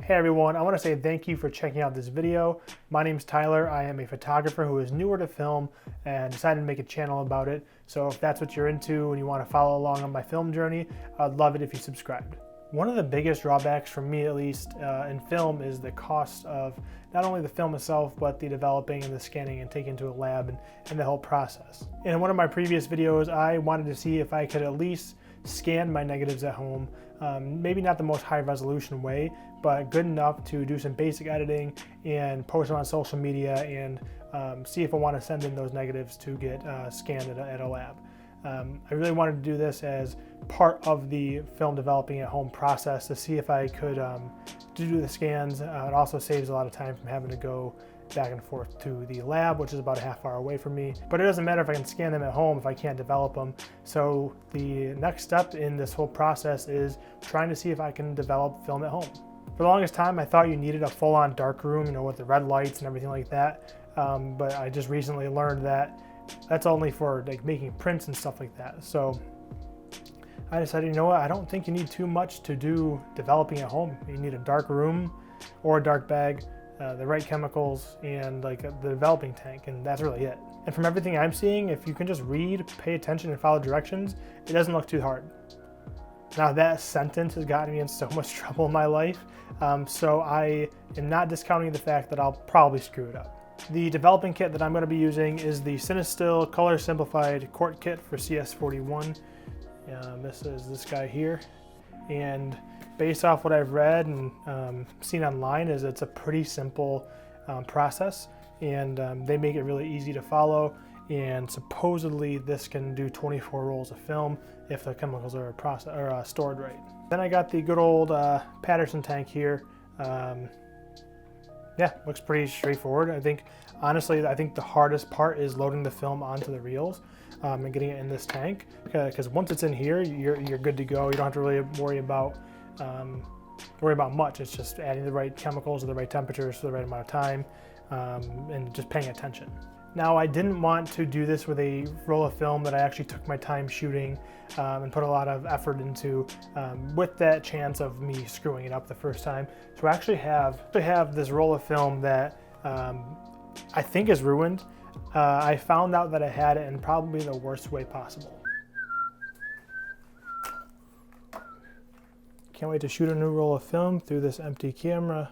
Hey everyone, I want to say thank you for checking out this video. My name's Tyler. I am a photographer who is newer to film and decided to make a channel about it. So if that's what you're into and you want to follow along on my film journey, I'd love it if you subscribed. One of the biggest drawbacks for me, at least in film, is the cost of not only the film itself, but the developing and the scanning and taking to a lab and the whole process. In one of my previous videos, I wanted to see if I could at least scan my negatives at home. Maybe not the most high resolution way, but good enough to do some basic editing and post them on social media and see if I want to send in those negatives to get scanned at a lab. I really wanted to do this as part of the film developing at home process to see if I could do the scans. It also saves a lot of time from having to go back and forth to the lab, which is about a half hour away from me. But it doesn't matter if I can scan them at home if I can't develop them. So the next step in this whole process is trying to see if I can develop film at home. For the longest time, I thought you needed a full-on dark room, with the red lights and everything like that. But I just recently learned that that's only for making prints and stuff like that. So I decided, you know what, I don't think you need too much to do developing at home. You need a dark room or a dark bag, the right chemicals, and the developing tank, and that's really it. And from everything I'm seeing, if you can just read, pay attention, and follow directions, it doesn't look too hard. Now that sentence has gotten me in so much trouble in my life, so I am not discounting the fact that I'll probably screw it up. The developing kit that I'm going to be using is the Cinestill Color Simplified Quart Kit for CS41. This is this guy here, and based off what I've read and seen online, is it's a pretty simple process, and they make it really easy to follow. And supposedly this can do 24 rolls of film if the chemicals are stored right. Then I got the good old Patterson tank here. Yeah, looks pretty straightforward. Honestly, I think the hardest part is loading the film onto the reels and getting it in this tank, because once it's in here, you're good to go. You don't have to really worry about much. It's just adding the right chemicals at the right temperatures for the right amount of time, and just paying attention. Now, I didn't want to do this with a roll of film that I actually took my time shooting and put a lot of effort into, with that chance of me screwing it up the first time. So I actually have this roll of film that I think is ruined. I found out that I had it in probably the worst way possible. Can't wait to shoot a new roll of film through this empty camera.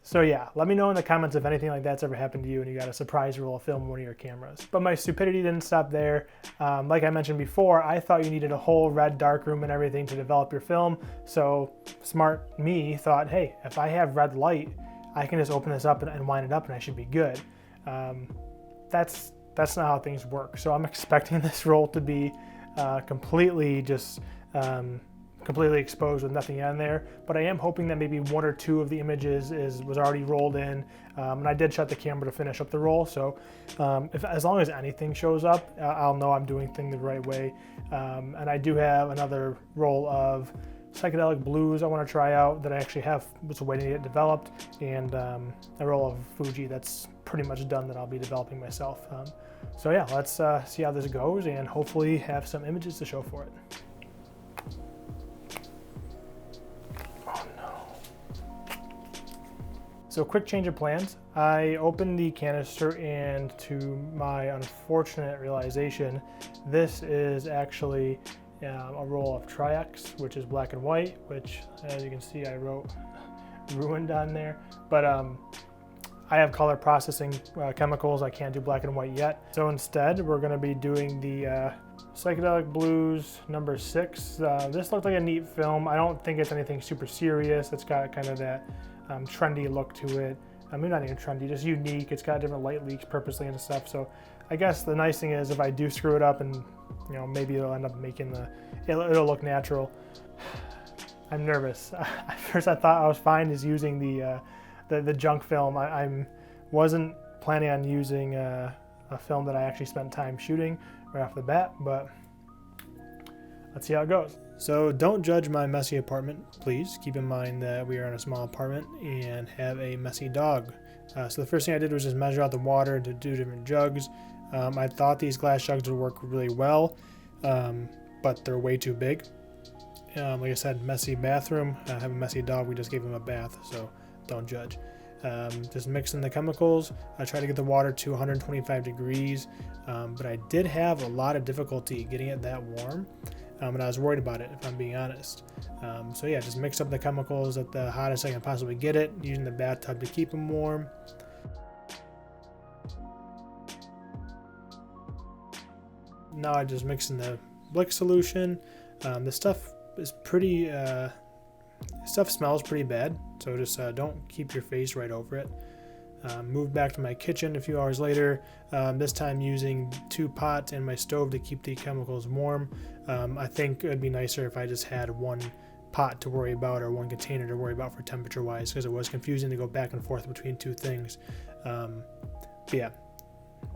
So yeah, let me know in the comments if anything like that's ever happened to you and you got a surprise roll of film on one of your cameras. But my stupidity didn't stop there. Like I mentioned before, I thought you needed a whole red dark room and everything to develop your film. So smart me thought, hey, if I have red light, I can just open this up and wind it up and I should be good. That's not how things work. So I'm expecting this roll to be completely exposed with nothing on there, but I am hoping that maybe one or two of the images was already rolled in, and I did shut the camera to finish up the roll. So as long as anything shows up, I'll know I'm doing things the right way. And I do have another roll of Psychedelic blues I want to try out that I actually was waiting to get developed, and a roll of Fuji that's pretty much done that I'll be developing myself. So yeah, let's see how this goes and hopefully have some images to show for it. So quick change of plans. I opened the canister, and to my unfortunate realization, this is actually a roll of Tri-X, which is black and white, which as you can see I wrote ruined on there. But I have color processing chemicals. I can't do black and white yet. So instead we're going to be doing the Psychedelic Blues number 6. This looked like a neat film. I don't think it's anything super serious. It's got kind of that trendy look to it. I mean, not even trendy, just unique. It's got different light leaks purposely and stuff. So I guess the nice thing is if I do screw it up and maybe it'll end up making it'll look natural. I'm nervous. At first I thought I was fine as using the junk film. I wasn't planning on using a film that I actually spent time shooting right off the bat, but let's see how it goes. So don't judge my messy apartment, please. Keep in mind that we are in a small apartment and have a messy dog. So the first thing I did was just measure out the water into 2 different jugs. I thought these glass jugs would work really well, but they're way too big. Like I said, messy bathroom. I have a messy dog. We just gave him a bath, so don't judge. Just mixing the chemicals. I try to get the water to 125 degrees, but I did have a lot of difficulty getting it that warm, and I was worried about it, if I'm being honest. So yeah, just mix up the chemicals at the hottest I can possibly get it, using the bathtub to keep them warm. Now I just mix in the Blick solution. The stuff is pretty, stuff smells pretty bad, so just don't keep your face right over it. Moved back to my kitchen a few hours later, this time using 2 pots and my stove to keep the chemicals warm. I think it would be nicer if I just had 1 pot to worry about or 1 container to worry about for temperature wise, because it was confusing to go back and forth between 2 things. But yeah,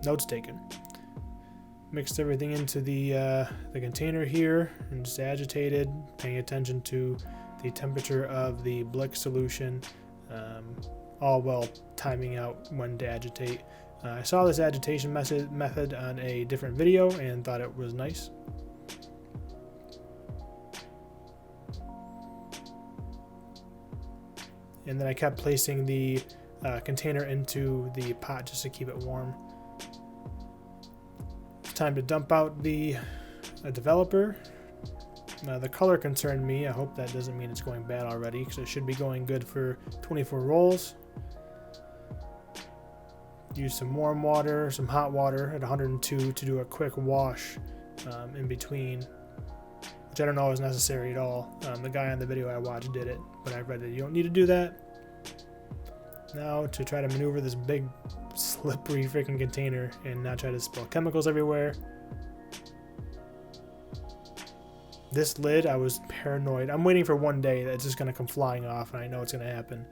notes taken. Mixed everything into the container here and just agitated, paying attention to the temperature of the Blick solution, all while timing out when to agitate. I saw this agitation method on a different video and thought it was nice. And then I kept placing the container into the pot just to keep it warm. Time to dump out the developer. The color concerned me. I hope that doesn't mean it's going bad already, because it should be going good for 24 rolls. Use some warm water, some hot water at 102 to do a quick wash in between, which I don't know is necessary at all. The guy on the video I watched did it, but I read that you don't need to do that. Now to try to maneuver this big slippery freaking container and not try to spill chemicals everywhere. This lid, I was paranoid. I'm waiting for one day that it's just going to come flying off, and I know it's going to happen.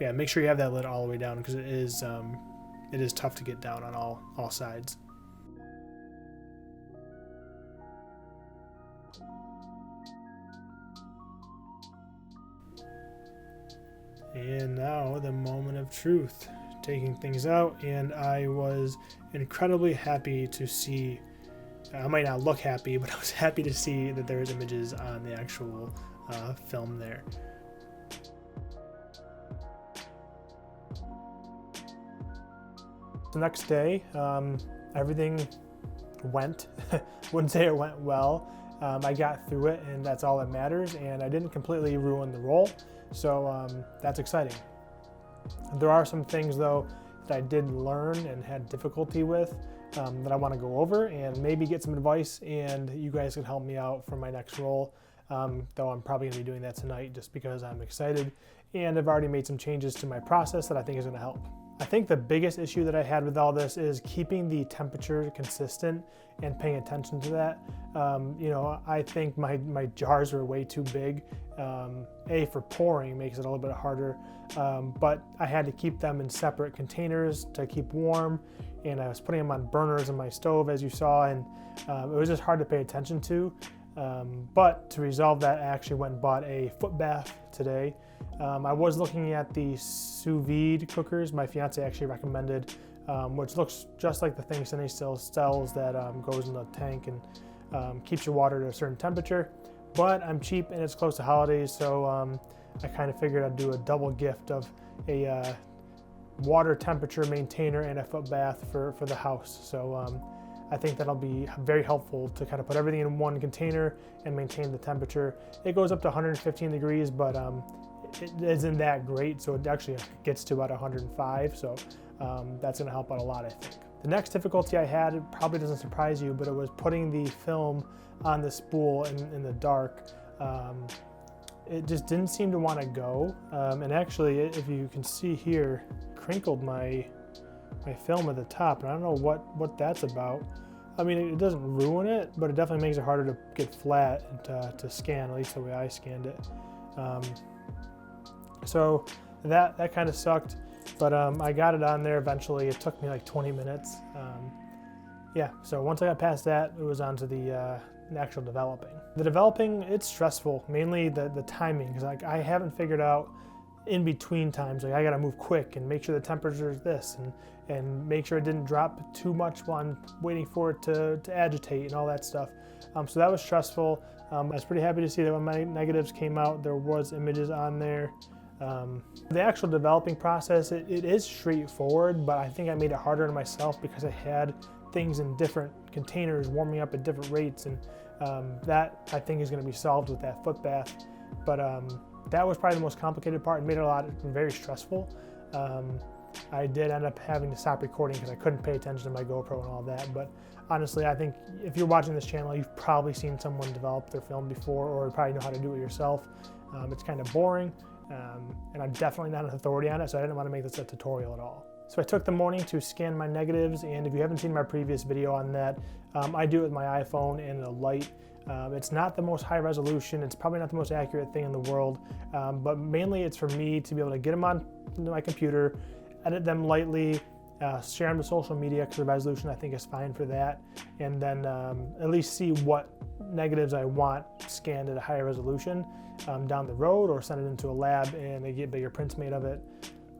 Yeah, make sure you have that lid all the way down, because it is tough to get down on all sides. And now the moment of truth. Taking things out, and I was incredibly happy to see, I might not look happy, but I was happy to see that there was images on the actual film there. The next day, everything went. Wouldn't say it went well. I got through it, and that's all that matters, and I didn't completely ruin the role, so that's exciting. There are some things, though, that I did learn and had difficulty with that I want to go over and maybe get some advice, and you guys can help me out for my next role, though I'm probably going to be doing that tonight just because I'm excited, and I've already made some changes to my process that I think is going to help. I think the biggest issue that I had with all this is keeping the temperature consistent and paying attention to that. You know, I think my jars are way too big. For pouring makes it a little bit harder, but I had to keep them in separate containers to keep warm, and I was putting them on burners in my stove, as you saw, and it was just hard to pay attention to. But to resolve that, I actually went and bought a foot bath today. I was looking at the sous vide cookers my fiance actually recommended, which looks just like the thing Cindy still sells that goes in the tank and keeps your water at a certain temperature. But I'm cheap and it's close to holidays, so I kind of figured I'd do a double gift of a water temperature maintainer and a foot bath for the house. So I think that'll be very helpful to kind of put everything in one container and maintain the temperature. It goes up to 115 degrees, but it isn't that great, so it actually gets to about 105, so that's going to help out a lot, I think. The next difficulty I had, it probably doesn't surprise you, but it was putting the film on the spool in the dark. It just didn't seem to want to go, and actually, if you can see here, crinkled my film at the top, and I don't know what that's about. I mean, it doesn't ruin it, but it definitely makes it harder to get flat and to scan, at least the way I scanned it. So that kind of sucked, but I got it on there eventually. It took me like 20 minutes. Yeah, so once I got past that, it was on to the actual developing. The developing, it's stressful, mainly the timing, because like I haven't figured out in between times, like I gotta move quick and make sure the temperature is this and make sure it didn't drop too much while I'm waiting for it to agitate and all that stuff. So that was stressful. I was pretty happy to see that when my negatives came out, there was images on there. The actual developing process, it is straightforward, but I think I made it harder on myself because I had things in different containers warming up at different rates, and that I think is going to be solved with that foot bath. But that was probably the most complicated part and made it very stressful. I did end up having to stop recording because I couldn't pay attention to my GoPro and all that. But honestly, I think if you're watching this channel, you've probably seen someone develop their film before, or probably know how to do it yourself. It's kind of boring, and I'm definitely not an authority on it, so I didn't want to make this a tutorial at all. So I took the morning to scan my negatives, and if you haven't seen my previous video on that, I do it with my iPhone and a light. It's not the most high resolution, it's probably not the most accurate thing in the world, but mainly it's for me to be able to get them on my computer, edit them lightly, share them to social media because the resolution I think is fine for that, and then at least see what negatives I want scanned at a higher resolution down the road, or send it into a lab and they get bigger prints made of it.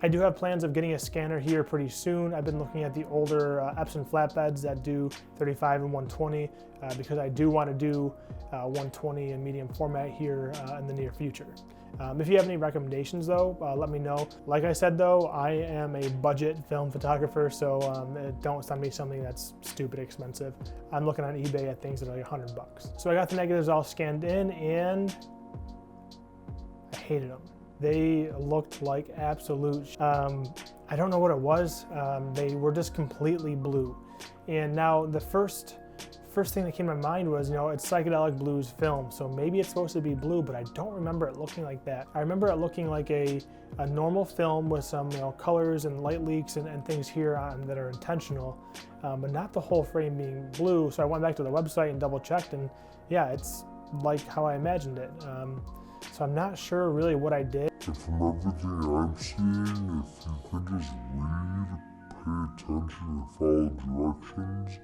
I do have plans of getting a scanner here pretty soon. I've been looking at the older Epson flatbeds that do 35 and 120 because I do want to do 120 in medium format here in the near future. If you have any recommendations though, let me know. Like I said though, I am a budget film photographer, so don't send me something that's stupid expensive. I'm looking on eBay at things that are like $100. So I got the negatives all scanned in and I hated them. They looked like absolute, I don't know what it was. They were just completely blue. And now the first thing that came to my mind was, it's Psychedelic Blues film, so maybe it's supposed to be blue, but I don't remember it looking like that. I remember it looking like a normal film with some colors and light leaks and things here on that are intentional, but not the whole frame being blue. So I went back to the website and double checked, and yeah, it's like how I imagined it. So I'm not sure really what I did. And from everything I'm seeing, if you can just read, pay attention, and follow directions,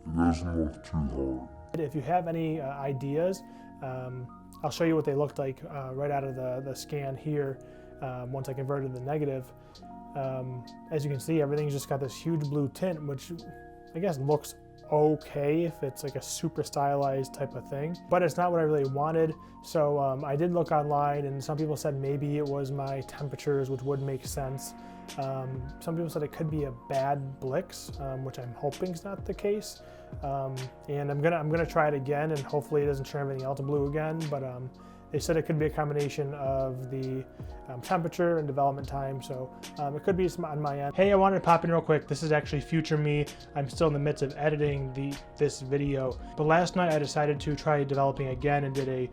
it doesn't look too hard. If you have any ideas, I'll show you what they looked like right out of the scan here once I converted the negative. As you can see, everything's just got this huge blue tint, which I guess looks okay if it's like a super stylized type of thing, but it's not what I really wanted. So I did look online, and some people said maybe it was my temperatures, which would make sense. Some people said it could be a bad Blix, which I'm hoping is not the case. And I'm gonna try it again, and hopefully it doesn't turn everything else blue again. But they said it could be a combination of the temperature and development time, so it could be on my end. Hey, I wanted to pop in real quick. This is actually future me. I'm still in the midst of editing this video, but last night I decided to try developing again and did a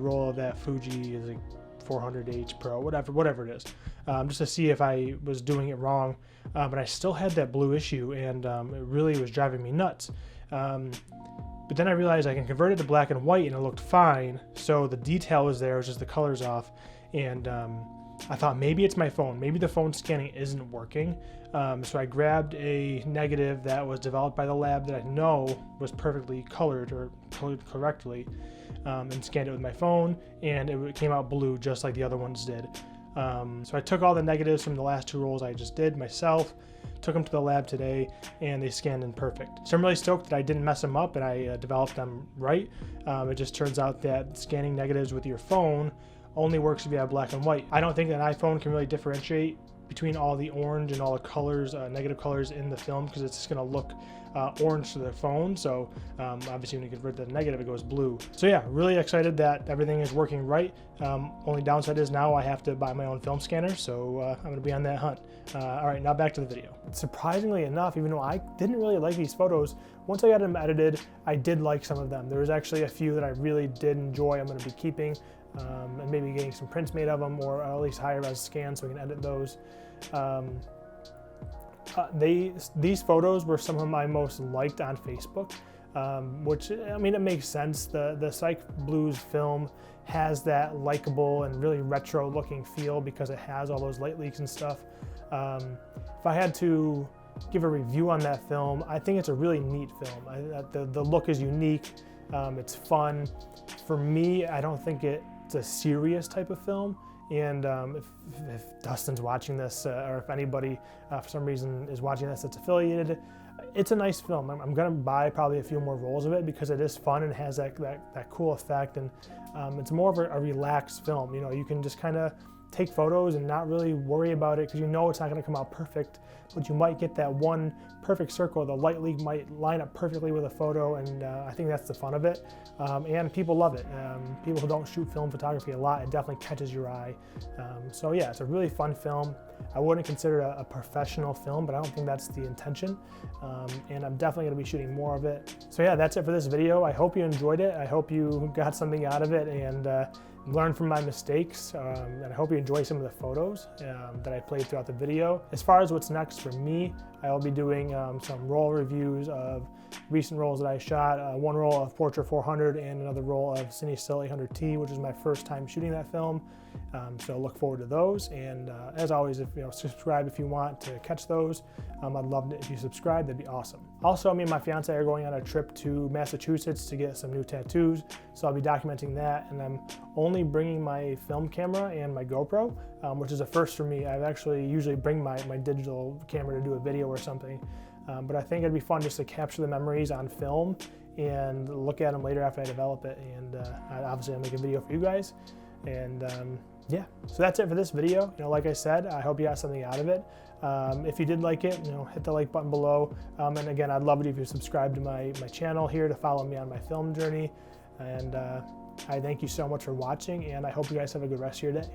roll of that Fuji 400H Pro, whatever it is, just to see if I was doing it wrong. But I still had that blue issue, and it really was driving me nuts. But then I realized I can convert it to black and white, and it looked fine. So the detail was there, it was just the colors off. And I thought maybe it's my phone. Maybe the phone scanning isn't working. So I grabbed a negative that was developed by the lab that I know was perfectly colored or colored correctly, and scanned it with my phone, and it came out blue just like the other ones did. So I took all the negatives from the last two rolls I just did myself, took them to the lab today, and they scanned in perfect. So I'm really stoked that I didn't mess them up and I developed them right. It just turns out that scanning negatives with your phone only works if you have black and white. I don't think an iPhone can really differentiate between all the orange and all the colors, negative colors in the film, because it's just going to look orange to the phone. So obviously when you convert the negative, it goes blue. So yeah, really excited that everything is working right. Only downside is now I have to buy my own film scanner, so I'm going to be on that hunt. All right, now back to the video. Surprisingly enough, even though I didn't really like these photos, once I got them edited, I did like some of them. There was actually a few that I really did enjoy. I'm going to be keeping, and maybe getting some prints made of them, or at least higher res scans so we can edit those. These photos were some of my most liked on Facebook, which, I mean, it makes sense. The Psych Blues film has that likable and really retro looking feel because it has all those light leaks and stuff. If I had to give a review on that film, I think it's a really neat film. The look is unique, it's fun. For me, I don't think it's a serious type of film. And if Dustin's watching this, or if anybody for some reason is watching this that's affiliated, it's a nice film. I'm gonna buy probably a few more rolls of it because it is fun and has that cool effect, and it's more of a relaxed film. You know, you can just kind of take photos and not really worry about it because you know it's not going to come out perfect, but you might get that one perfect circle. The light leak might line up perfectly with a photo, and I think that's the fun of it. And people love it. People who don't shoot film photography a lot, it definitely catches your eye. So yeah, it's a really fun film. I wouldn't consider it a professional film, but I don't think that's the intention. And I'm definitely going to be shooting more of it. So yeah, that's it for this video. I hope you enjoyed it. I hope you got something out of it and learn from my mistakes, and I hope you enjoy some of the photos that I played throughout the video. As far as what's next for me, I will be doing some roll reviews of recent rolls that I shot. One roll of Portra 400 and another roll of Cine Still 800T, which is my first time shooting that film. So look forward to those. And as always, if subscribe if you want to catch those. I'd love it if you subscribe, that'd be awesome. Also, me and my fiance are going on a trip to Massachusetts to get some new tattoos. So I'll be documenting that, and I'm only bringing my film camera and my GoPro, which is a first for me. I actually usually bring my digital camera to do a video or something. But I think it'd be fun just to capture the memories on film and look at them later after I develop it. And obviously I'll make a video for you guys. And yeah, so that's it for this video. Like I said, I hope you got something out of it. If you did like it, hit the like button below. And again, I'd love it if you subscribe to my channel here to follow me on my film journey. And I thank you so much for watching, and I hope you guys have a good rest of your day.